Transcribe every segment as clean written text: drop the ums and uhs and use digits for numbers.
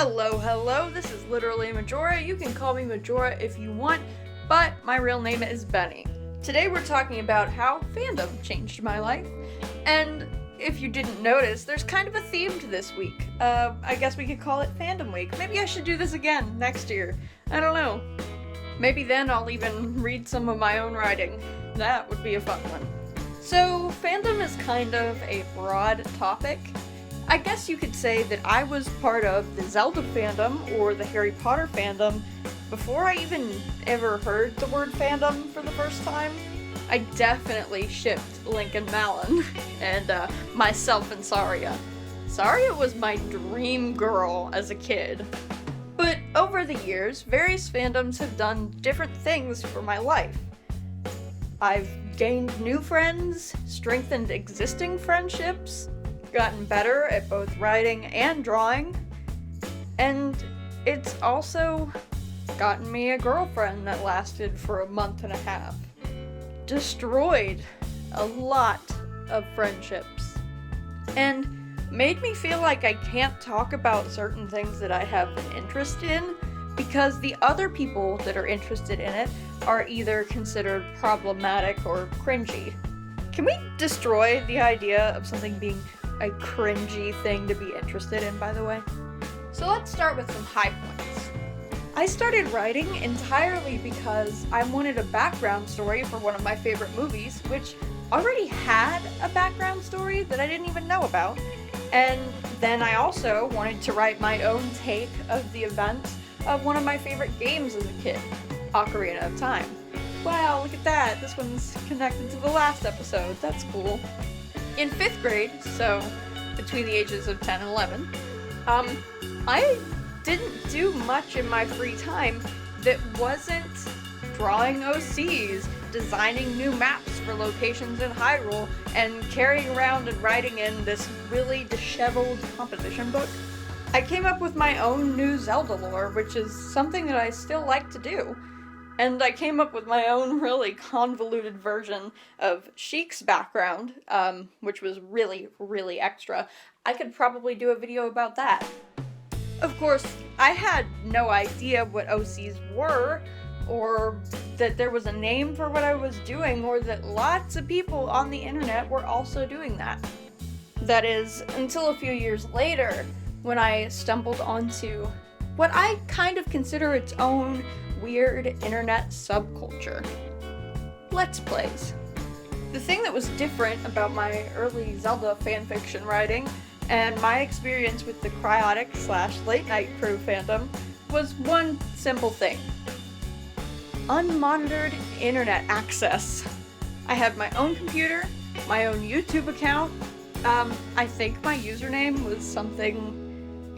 Hello, this is literally Majora. You can call me Majora if you want, but my real name is Benny. Today we're talking about how fandom changed my life, and if you didn't notice, there's kind of a theme to this week. I guess we could call it Fandom Week. Maybe I should do this again next year. I don't know. Maybe then I'll even read some of my own writing. That would be a fun one. So, fandom is kind of a broad topic. I guess you could say that I was part of the Zelda fandom or the Harry Potter fandom before I even ever heard the word fandom for the first time. I definitely shipped Link and Malon, and myself and Saria. Saria was my dream girl as a kid. But over the years, various fandoms have done different things for my life. I've gained new friends, strengthened existing friendships, gotten better at both writing and drawing, and it's also gotten me a girlfriend that lasted for a month and a half. Destroyed a lot of friendships, and made me feel like I can't talk about certain things that I have an interest in because the other people that are interested in it are either considered problematic or cringy. Can we destroy the idea of something being a cringy thing to be interested in, by the way? So let's start with some high points. I started writing entirely because I wanted a background story for one of my favorite movies, which already had a background story that I didn't even know about. And then I also wanted to write my own take of the events of one of my favorite games as a kid, Ocarina of Time. Wow, look at that! This one's connected to the last episode. That's cool. In 5th grade, so between the ages of 10 and 11, I didn't do much in my free time that wasn't drawing OCs, designing new maps for locations in Hyrule, and carrying around and writing in this really disheveled composition book. I came up with my own new Zelda lore, which is something that I still like to do. And I came up with my own really convoluted version of Sheik's background, which was really, really extra. I could probably do a video about that. Of course, I had no idea what OCs were, or that there was a name for what I was doing, or that lots of people on the internet were also doing that. That is, until a few years later, when I stumbled onto what I kind of consider its own weird internet subculture. Let's Plays. The thing that was different about my early Zelda fanfiction writing and my experience with the Cryotic/Late Night Crew fandom was one simple thing. Unmonitored internet access. I had my own computer, my own YouTube account. I think my username was something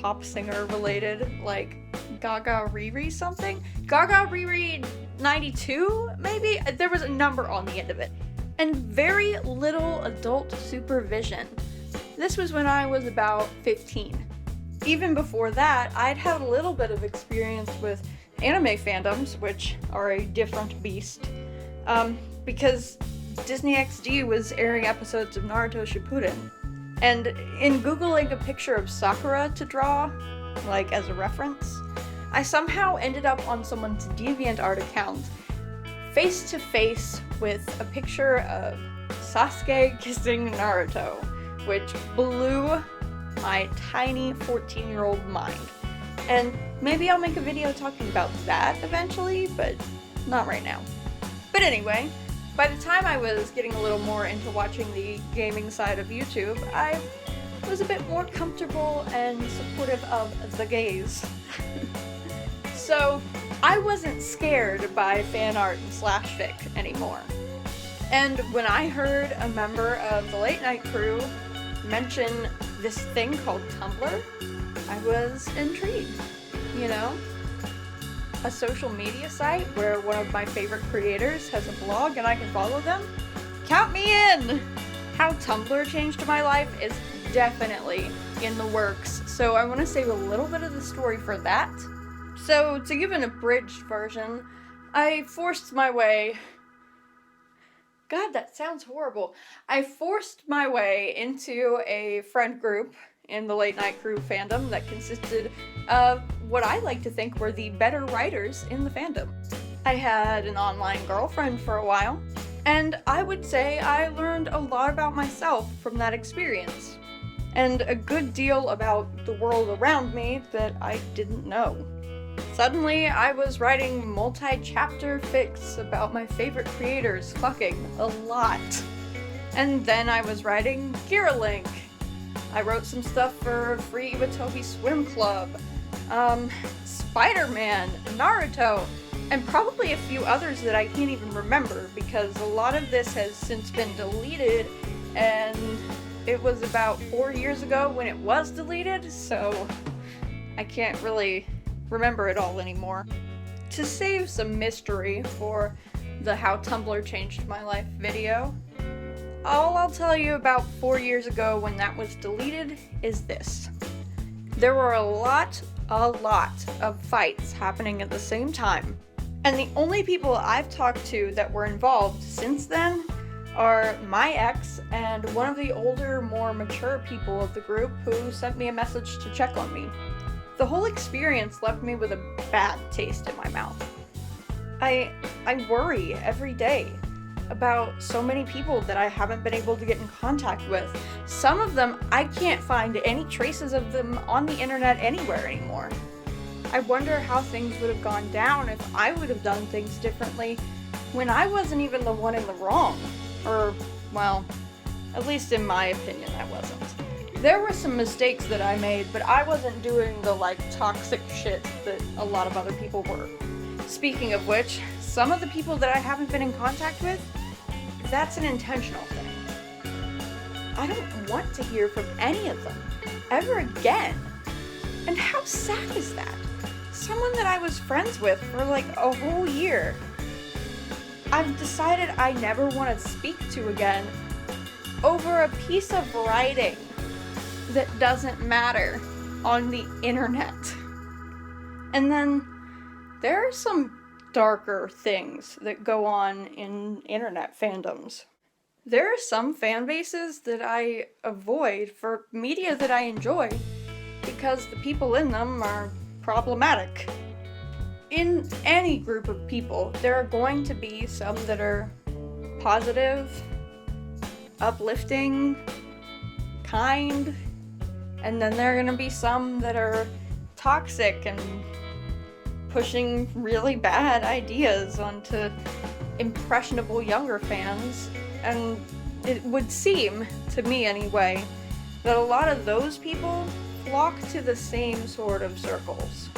pop singer related, like Gaga Riri something? Gaga Riri 92, maybe? There was a number on the end of it. And very little adult supervision. This was when I was about 15. Even before that, I'd had a little bit of experience with anime fandoms, which are a different beast, because Disney XD was airing episodes of Naruto Shippuden. And in Googling a picture of Sakura to draw, like as a reference, I somehow ended up on someone's DeviantArt account, face to face with a picture of Sasuke kissing Naruto, which blew my tiny 14-year-old mind. And maybe I'll make a video talking about that eventually, but not right now. But anyway, by the time I was getting a little more into watching the gaming side of YouTube, I was a bit more comfortable and supportive of the gays. So, I wasn't scared by fan art and slash fic anymore. And when I heard a member of the Late Night Crew mention this thing called Tumblr, I was intrigued, you know? A social media site where one of my favorite creators has a blog and I can follow them? Count me in! How Tumblr changed my life is definitely in the works, so I want to save a little bit of the story for that. So, to give an abridged version, I forced my way... God, that sounds horrible. I forced my way into a friend group in the Late Night Crew fandom that consisted of what I like to think were the better writers in the fandom. I had an online girlfriend for a while, and I would say I learned a lot about myself from that experience, and a good deal about the world around me that I didn't know. Suddenly, I was writing multi-chapter fics about my favorite creators fucking a lot. And then I was writing Gearalink. I wrote some stuff for Free Iwatobi Swim Club, Spider-Man, Naruto, and probably a few others that I can't even remember because a lot of this has since been deleted, and it was about 4 years ago when it was deleted, so I can't really remember it all anymore. To save some mystery for the How Tumblr Changed My Life video, all I'll tell you about 4 years ago when that was deleted is this. There were a lot of fights happening at the same time, and the only people I've talked to that were involved since then are my ex and one of the older, more mature people of the group who sent me a message to check on me. The whole experience left me with a bad taste in my mouth. I worry every day about so many people that I haven't been able to get in contact with. Some of them, I can't find any traces of them on the internet anywhere anymore. I wonder how things would have gone down if I would have done things differently when I wasn't even the one in the wrong. Or, well, at least in my opinion, I wasn't. There were some mistakes that I made, but I wasn't doing the, toxic shit that a lot of other people were. Speaking of which, some of the people that I haven't been in contact with, that's an intentional thing. I don't want to hear from any of them, ever again. And how sad is that? Someone that I was friends with for a whole year, I've decided I never want to speak to again over a piece of writing that doesn't matter on the internet. And then there are some darker things that go on in internet fandoms. There are some fan bases that I avoid for media that I enjoy because the people in them are problematic. In any group of people, there are going to be some that are positive, uplifting, kind, and then there are gonna be some that are toxic and pushing really bad ideas onto impressionable younger fans. And it would seem, to me anyway, that a lot of those people flock to the same sort of circles.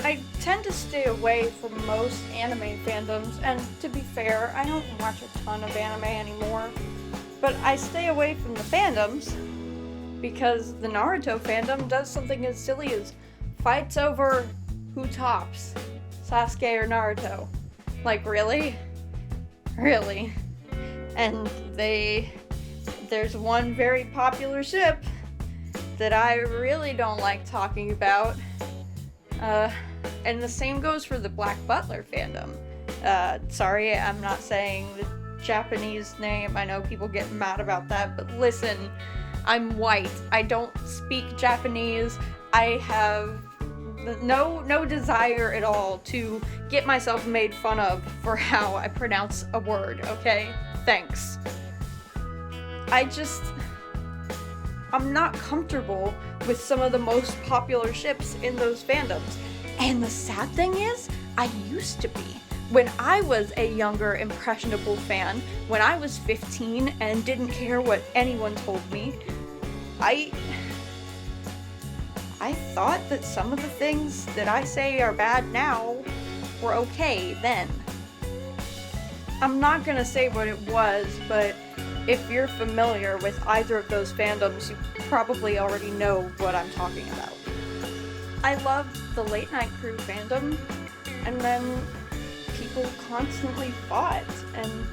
I tend to stay away from most anime fandoms, and to be fair, I don't watch a ton of anime anymore, but I stay away from the fandoms because the Naruto fandom does something as silly as fights over who tops, Sasuke or Naruto. Really? Really? And there's one very popular ship that I really don't like talking about, and the same goes for the Black Butler fandom. Sorry, I'm not saying the Japanese name, I know people get mad about that, but listen, I'm white, I don't speak Japanese, I have no desire at all to get myself made fun of for how I pronounce a word, okay? Thanks. I'm not comfortable with some of the most popular ships in those fandoms. And the sad thing is, I used to be. When I was a younger, impressionable fan, when I was 15 and didn't care what anyone told me, I thought that some of the things that I say are bad now were okay then. I'm not gonna say what it was, but if you're familiar with either of those fandoms, you probably already know what I'm talking about. I loved the Late Night Crew fandom, and then people constantly fought, and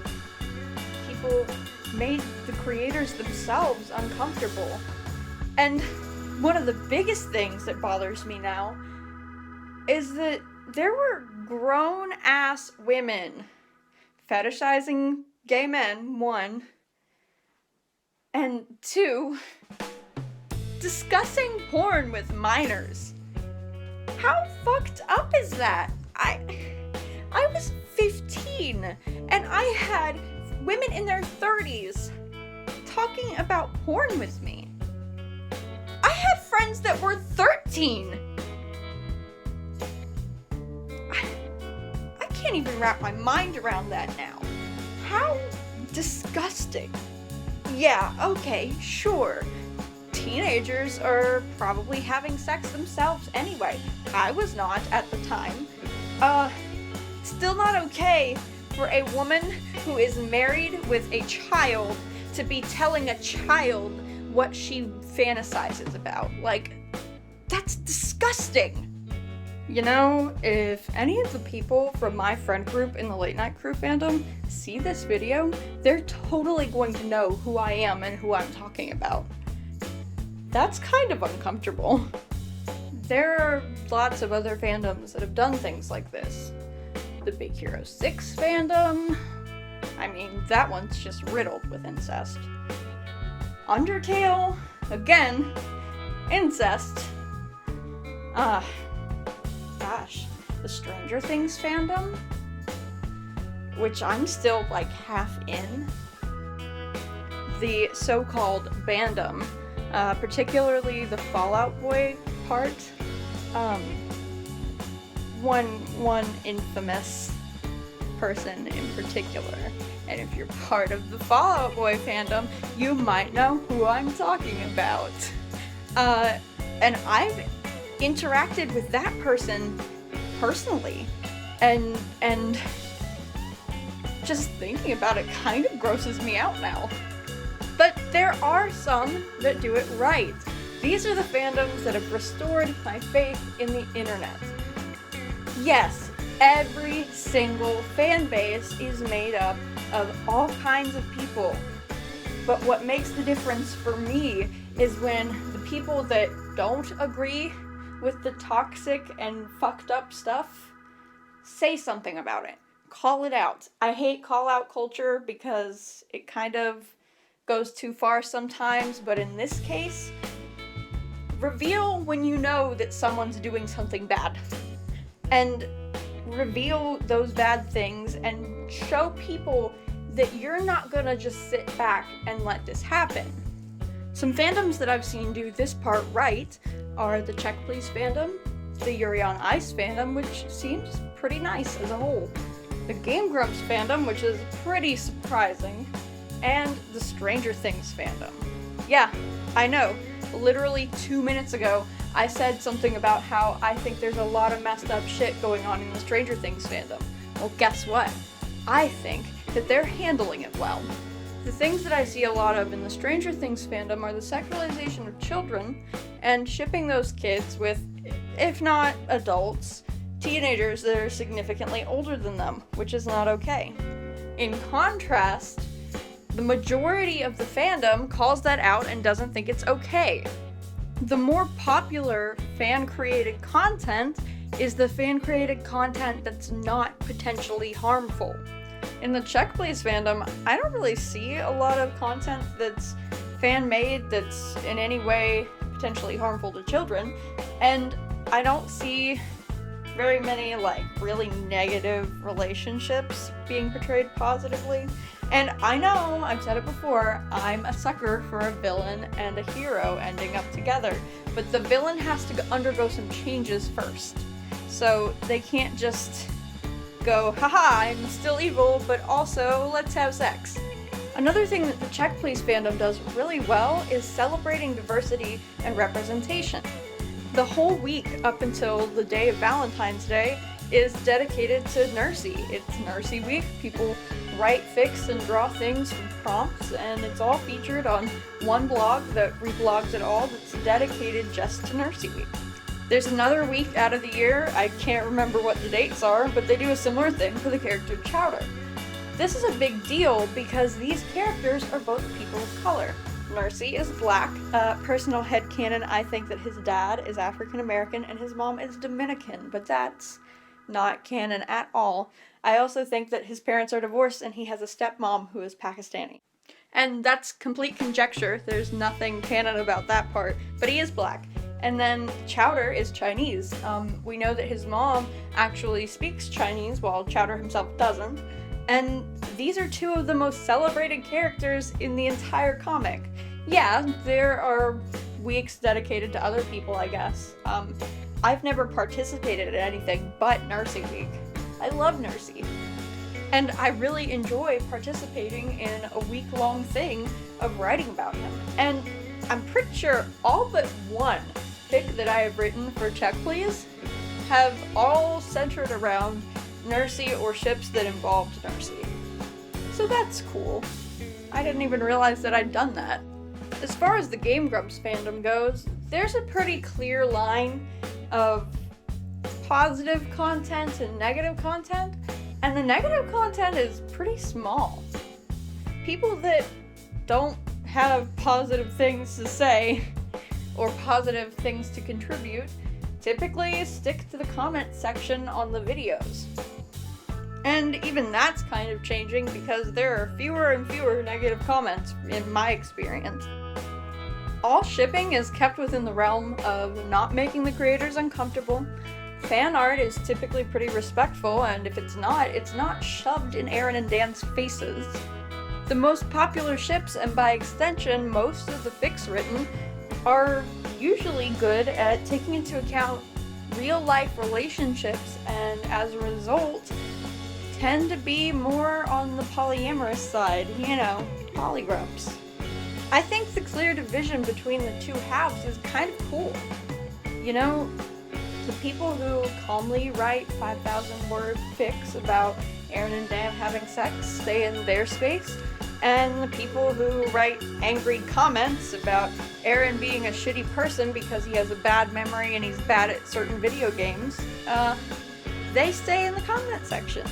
people made the creators themselves uncomfortable. And one of the biggest things that bothers me now is that there were grown-ass women fetishizing gay men, one, and two, discussing porn with minors. How fucked up is that? I was 15 and I had women in their 30s talking about porn with me. I had friends that were 13. I can't even wrap my mind around that now. How disgusting. Yeah, okay, sure. Teenagers are probably having sex themselves anyway. I was not at the time. Still not okay for a woman who is married with a child to be telling a child what she fantasizes about. Like, that's disgusting. You know, if any of the people from my friend group in the Late Night Crew fandom see this video, they're totally going to know who I am and who I'm talking about. That's kind of uncomfortable. There are lots of other fandoms that have done things like this. The Big Hero 6 fandom, I mean, that one's just riddled with incest. Undertale, again, incest. Gosh, the Stranger Things fandom, which I'm still like half in. The so-called Fandom, particularly the Fallout Boy part. One infamous person in particular. And if you're part of the Fallout Boy fandom, you might know who I'm talking about. And I've interacted with that person personally, and just thinking about it kind of grosses me out now. But there are some that do it right. These are the fandoms that have restored my faith in the internet. Yes, every single fan base is made up of all kinds of people. But what makes the difference for me is when the people that don't agree with the toxic and fucked up stuff say something about it. Call it out. I hate call-out culture because it kind of goes too far sometimes, but in this case, reveal when you know that someone's doing something bad. And reveal those bad things and show people that you're not gonna just sit back and let this happen. Some fandoms that I've seen do this part right are the Check Please fandom, the Yuri on Ice fandom, which seems pretty nice as a whole, the Game Grumps fandom, which is pretty surprising, and the Stranger Things fandom. Yeah, I know, literally 2 minutes ago, I said something about how I think there's a lot of messed up shit going on in the Stranger Things fandom. Well, guess what? I think that they're handling it well. The things that I see a lot of in the Stranger Things fandom are the sexualization of children and shipping those kids with, if not adults, teenagers that are significantly older than them, which is not okay. In contrast, the majority of the fandom calls that out and doesn't think it's okay. The more popular fan-created content is the fan-created content that's not potentially harmful. In the Check Please fandom, I don't really see a lot of content that's fan-made that's in any way potentially harmful to children, and I don't see very many, like, really negative relationships being portrayed positively. And I know, I've said it before, I'm a sucker for a villain and a hero ending up together, but the villain has to undergo some changes first. So they can't just go, haha, I'm still evil, but also let's have sex. Another thing that the Check Please fandom does really well is celebrating diversity and representation. The whole week up until the day of Valentine's Day is dedicated to Nursey. It's Nursey Week. People write, fix, and draw things from prompts, and it's all featured on one blog that reblogs it all that's dedicated just to Nursey Week. There's another week out of the year, I can't remember what the dates are, but they do a similar thing for the character Chowder. This is a big deal because these characters are both people of color. Nursey is black. Personal headcanon, I think that his dad is African American and his mom is Dominican, but that's not canon at all. I also think that his parents are divorced and he has a stepmom who is Pakistani. And that's complete conjecture. There's nothing canon about that part, but he is black. And then Chowder is Chinese. We know that his mom actually speaks Chinese while Chowder himself doesn't. And these are two of the most celebrated characters in the entire comic. Yeah, there are weeks dedicated to other people, I guess. I've never participated in anything but Nursey Week. I love Nursey. And I really enjoy participating in a week-long thing of writing about him. And I'm pretty sure all but one fic that I have written for Check Please have all centered around Nursey or ships that involved Nursey. So that's cool. I didn't even realize that I'd done that. As far as the Game Grumps fandom goes, there's a pretty clear line of positive content and negative content, and the negative content is pretty small. People that don't have positive things to say or positive things to contribute typically stick to the comment section on the videos. And even that's kind of changing because there are fewer and fewer negative comments in my experience. All shipping is kept within the realm of not making the creators uncomfortable. Fan art is typically pretty respectful, and if it's not shoved in Aaron and Dan's faces. The most popular ships, and by extension most of the fics written, are usually good at taking into account real-life relationships, and as a result, tend to be more on the polyamorous side, polygrumps. I think the clear division between the two halves is kind of cool. The people who calmly write 5,000-word fics about Aaron and Dan having sex stay in their space, and the people who write angry comments about Aaron being a shitty person because he has a bad memory and he's bad at certain video games, they stay in the comment section.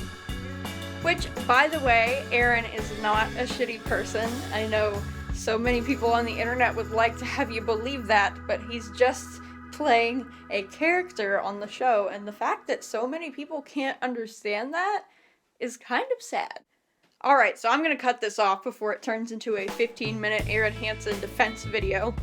Which, by the way, Aaron is not a shitty person. I know so many people on the internet would like to have you believe that, but he's just playing a character on the show, and the fact that so many people can't understand that is kind of sad. Alright, so I'm gonna cut this off before it turns into a 15-minute Aaron Hansen defense video.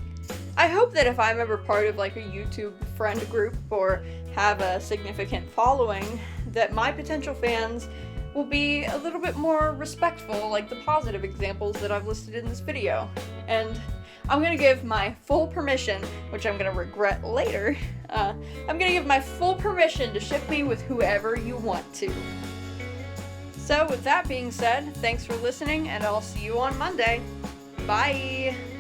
I hope that if I'm ever part of like a YouTube friend group or have a significant following, that my potential fans will be a little bit more respectful, like the positive examples that I've listed in this video. And I'm gonna give my full permission, which I'm gonna regret later, I'm gonna give my full permission to ship me with whoever you want to. So with that being said, thanks for listening, and I'll see you on Monday. Bye!